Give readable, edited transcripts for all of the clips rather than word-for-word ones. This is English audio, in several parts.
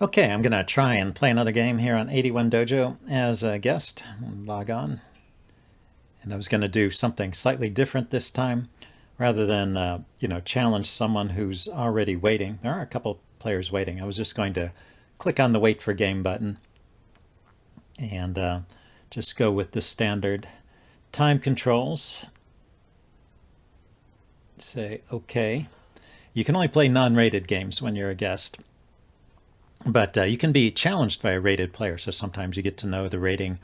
Okay, I'm going to try and play another game here on 81 Dojo as a guest. Log on. And I was going to do something slightly different this time. Rather than, challenge someone who's already waiting. There are a couple players waiting. I was just going to click on the wait for game button and just go with the standard time controls. Say OK. You can only play non-rated games when you're a guest. But you can be challenged by a rated player, so sometimes you get to know the rating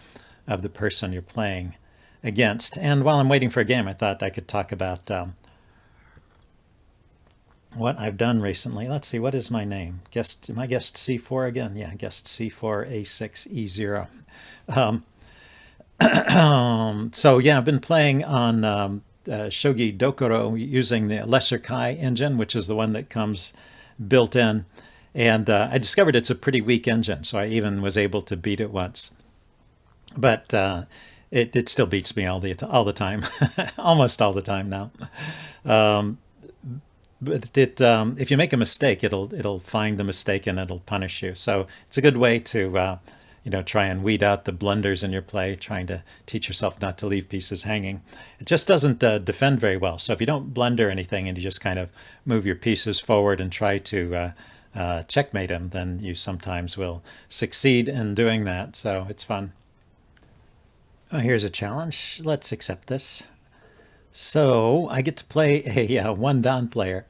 of the person you're playing against. And while I'm waiting for a game, I thought I could talk about what I've done recently. Let's see, what is my name? Am I guest C4 again? Yeah, guest C4 A6E0. So yeah, I've been playing on Shogi Dokuro using the Lesser Kai engine, which is the one that comes built in. And I discovered it's a pretty weak engine, so I even was able to beat it once. But it still beats me all the time, almost all the time now. But if you make a mistake, it'll find the mistake and it'll punish you. So it's a good way to try and weed out the blunders in your play, trying to teach yourself not to leave pieces hanging. It just doesn't defend very well. So if you don't blunder anything and you just kind of move your pieces forward and try to checkmate him, then you sometimes will succeed in doing that. So it's fun. Oh, here's a challenge. Let's accept this. So I get to play a one Dan player.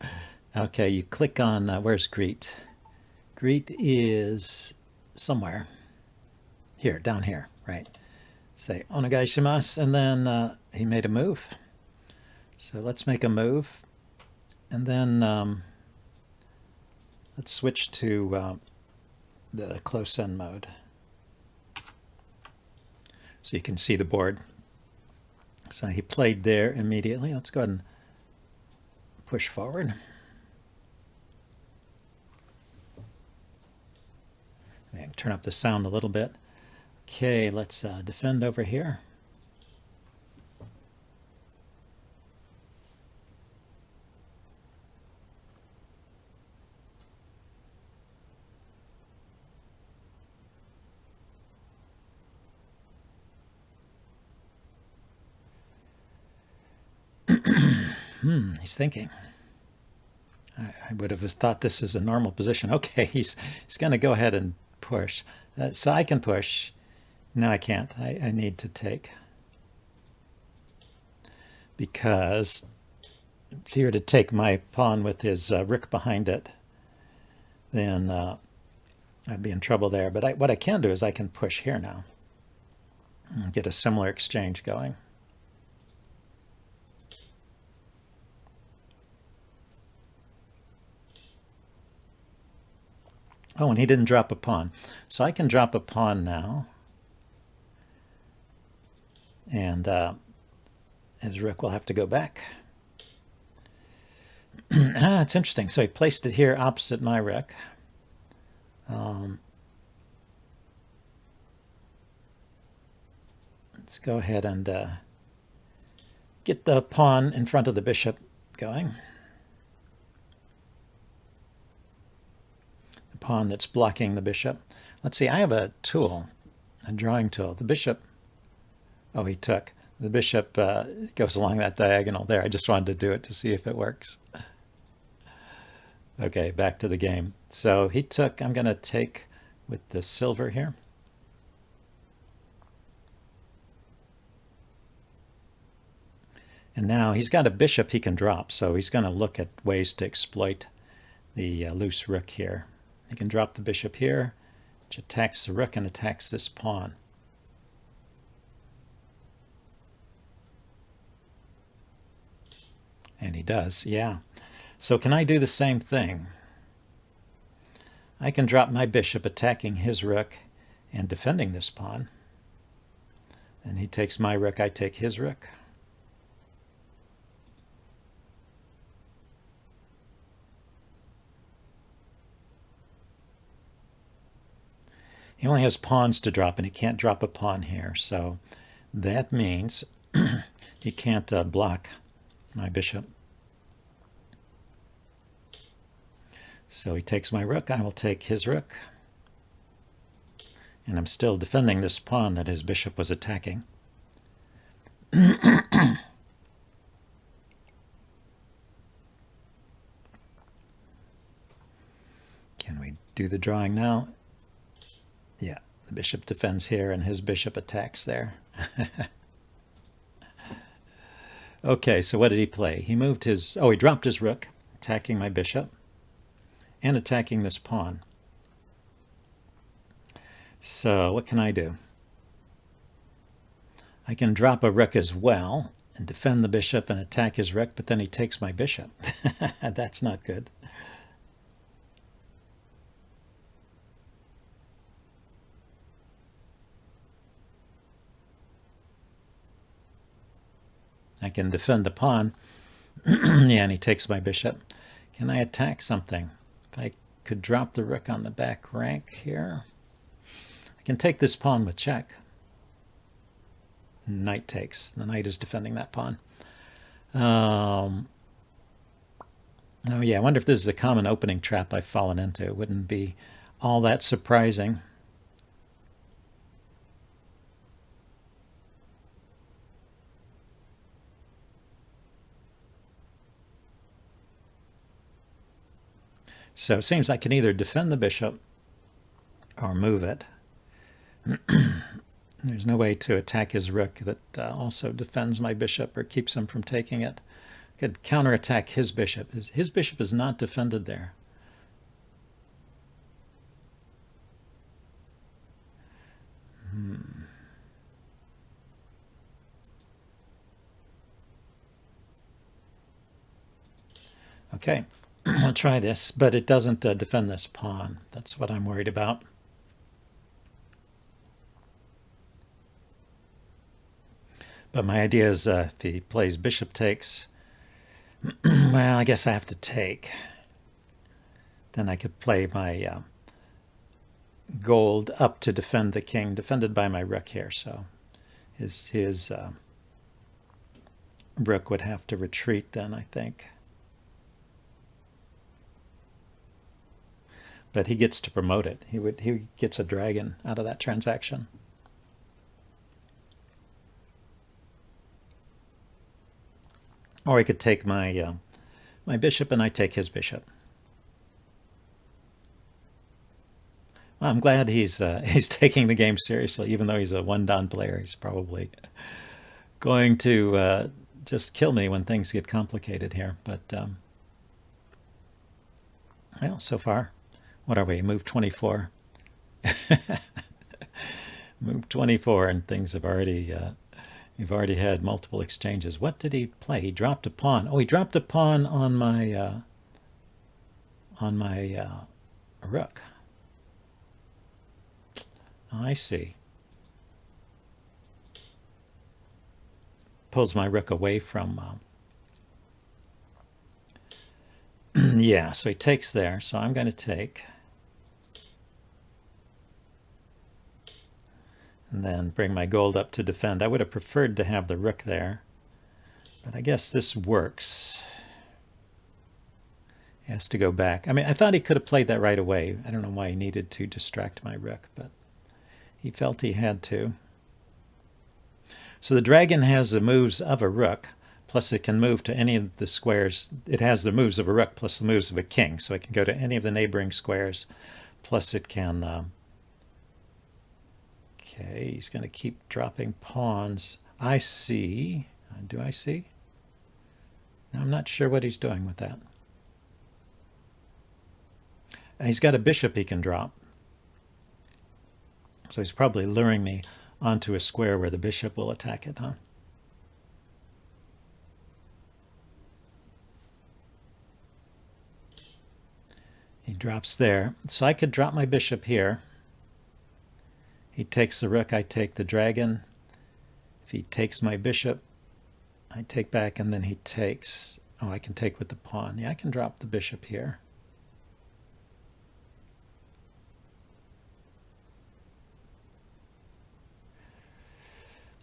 Okay, you click on, where's Greet? Greet is somewhere. Here, down here, right. Say, onegai shimasu, and then he made a move. So let's make a move. And then let's switch to the close-in mode. So you can see the board. So he played there immediately. Let's go ahead and push forward. Turn up the sound a little bit. Okay, let's defend over here. He's thinking. I would have thought this is a normal position. Okay, he's going to go ahead and push. So I can push. No, I can't. I need to take. Because if he were to take my pawn with his rook behind it, then I'd be in trouble there. But what I can do is I can push here now and get a similar exchange going. Oh, and he didn't drop a pawn. So I can drop a pawn now. And his rook will have to go back. It's interesting. So he placed it here opposite my rook. Let's go ahead and get the pawn in front of the bishop going. The pawn that's blocking the bishop. Let's see, I have a tool, a drawing tool. The bishop, oh, he took. The bishop goes along that diagonal there. I just wanted to do it to see if it works. Okay, back to the game. So he took, I'm going to take with the silver here. And now he's got a bishop he can drop, so he's going to look at ways to exploit the loose rook here. He can drop the bishop here, which attacks the rook and attacks this pawn. And he does, yeah. So can I do the same thing? I can drop my bishop attacking his rook and defending this pawn. And he takes my rook, I take his rook. He only has pawns to drop, and he can't drop a pawn here. So that means he can't block my bishop. So he takes my rook. I will take his rook. And I'm still defending this pawn that his bishop was attacking. Can we do the drawing now? Yeah, the bishop defends here and his bishop attacks there. Okay, so what did he play? He moved his... Oh, he dropped his rook, attacking my bishop and attacking this pawn. So what can I do? I can drop a rook as well and defend the bishop and attack his rook, but then he takes my bishop. That's not good. I can defend the pawn. Yeah, and he takes my bishop. Can I attack something? If I could drop the rook on the back rank here. I can take this pawn with check. Knight takes. The knight is defending that pawn. Oh yeah, I wonder if this is a common opening trap I've fallen into. It wouldn't be all that surprising. So it seems I can either defend the bishop or move it. There's no way to attack his rook that also defends my bishop or keeps him from taking it. I could counterattack his bishop. His bishop is not defended there. Okay, I'll try this, but it doesn't defend this pawn. That's what I'm worried about. But my idea is if he plays bishop takes, well, I guess I have to take. Then I could play my gold up to defend the king, defended by my rook here. So his rook would have to retreat then, I think. But he gets to promote it. He gets a dragon out of that transaction. Or he could take my my bishop and I take his bishop. Well, I'm glad he's taking the game seriously, even though he's a one-down player. He's probably going to just kill me when things get complicated here. But well, so far, what are we? Move 24. Move 24, and things have already. We've already had multiple exchanges. What did he play? He dropped a pawn. Oh, he dropped a pawn on my rook. I see. Pulls my rook away from... yeah, so he takes there. So I'm going to take. And then bring my gold up to defend. I would have preferred to have the rook there, but I guess this works. He has to go back. I mean, I thought he could have played that right away. I don't know why he needed to distract my rook, but he felt he had to. So the dragon has the moves of a rook, plus it can move to any of the squares. It has the moves of a rook plus the moves of a king, so it can go to any of the neighboring squares, plus it can... Okay, he's going to keep dropping pawns. I see. Do I see? No, I'm not sure what he's doing with that. He's got a bishop he can drop. So he's probably luring me onto a square where the bishop will attack it, huh? He drops there. So I could drop my bishop here. He takes the rook, I take the dragon. If he takes my bishop, I take back, and then he takes... Oh, I can take with the pawn. Yeah, I can drop the bishop here.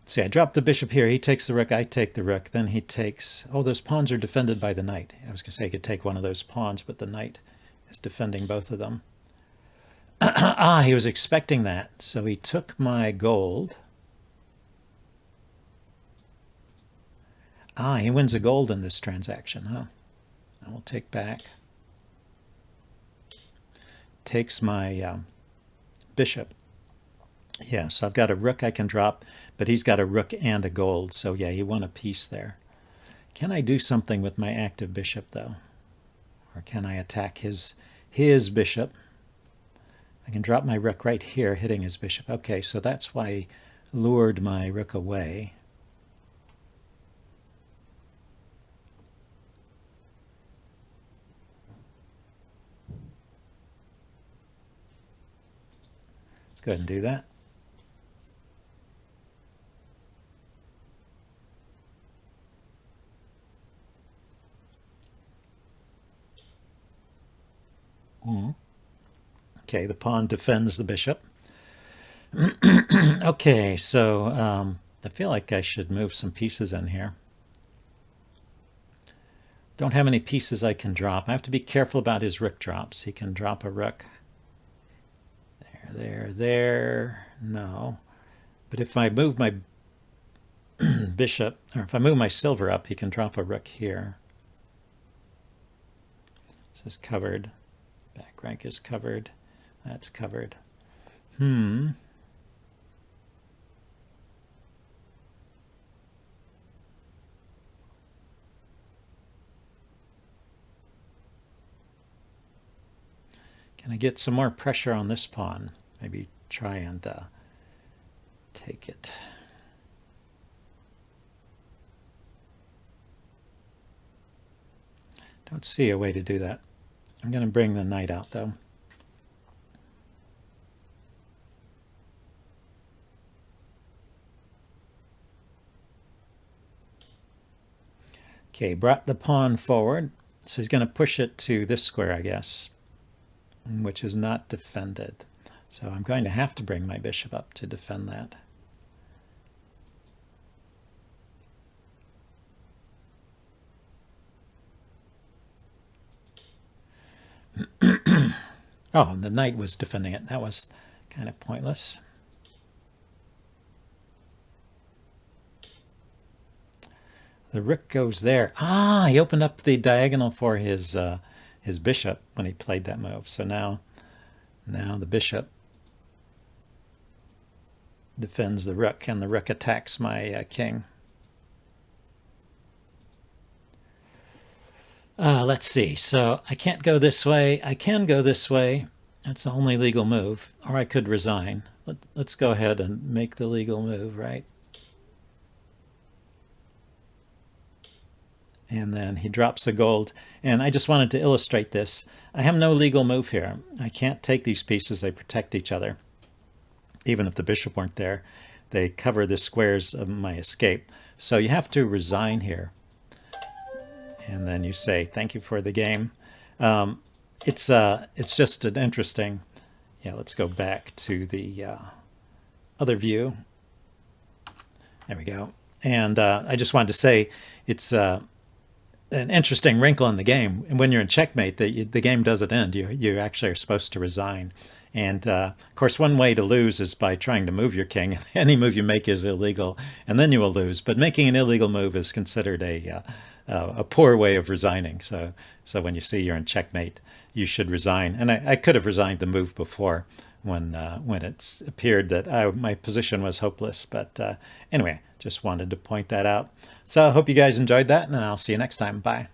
See, I drop the bishop here. He takes the rook, I take the rook. Then he takes... Oh, those pawns are defended by the knight. I was going to say I could take one of those pawns, but the knight is defending both of them. He was expecting that. So he took my gold. He wins a gold in this transaction, huh? I will take back. Takes my bishop. Yeah, so I've got a rook I can drop, but he's got a rook and a gold. So yeah, he won a piece there. Can I do something with my active bishop, though? Or can I attack his bishop? I can drop my rook right here, hitting his bishop. Okay, so that's why he lured my rook away. Let's go ahead and do that. Okay, the pawn defends the bishop. Okay, so I feel like I should move some pieces in here. Don't have any pieces I can drop. I have to be careful about his rook drops. He can drop a rook. There. No. But if I move my bishop, or if I move my silver up, he can drop a rook here. This is covered. Back rank is covered. That's covered. Can I get some more pressure on this pawn? Maybe try and take it. Don't see a way to do that. I'm going to bring the knight out, though. Okay, brought the pawn forward. So he's going to push it to this square, I guess, which is not defended. So I'm going to have to bring my bishop up to defend that. Oh, the knight was defending it. That was kind of pointless. The rook goes there. He opened up the diagonal for his bishop when he played that move. So now the bishop defends the rook, and the rook attacks my king. Let's see. So I can't go this way. I can go this way. That's the only legal move. Or I could resign. Let's go ahead and make the legal move, right? And then he drops a gold. And I just wanted to illustrate this. I have no legal move here. I can't take these pieces. They protect each other. Even if the bishop weren't there, they cover the squares of my escape. So you have to resign here. And then you say, thank you for the game. It's just an interesting, let's go back to the other view. There we go. And I just wanted to say it's an interesting wrinkle in the game. And when you're in checkmate, the game doesn't end. You actually are supposed to resign. And of course, one way to lose is by trying to move your king. Any move you make is illegal, and then you will lose. But making an illegal move is considered a poor way of resigning. So when you see you're in checkmate, you should resign. And I could have resigned the move before when it appeared that my position was hopeless. But anyway, just wanted to point that out. So I hope you guys enjoyed that, and I'll see you next time. Bye.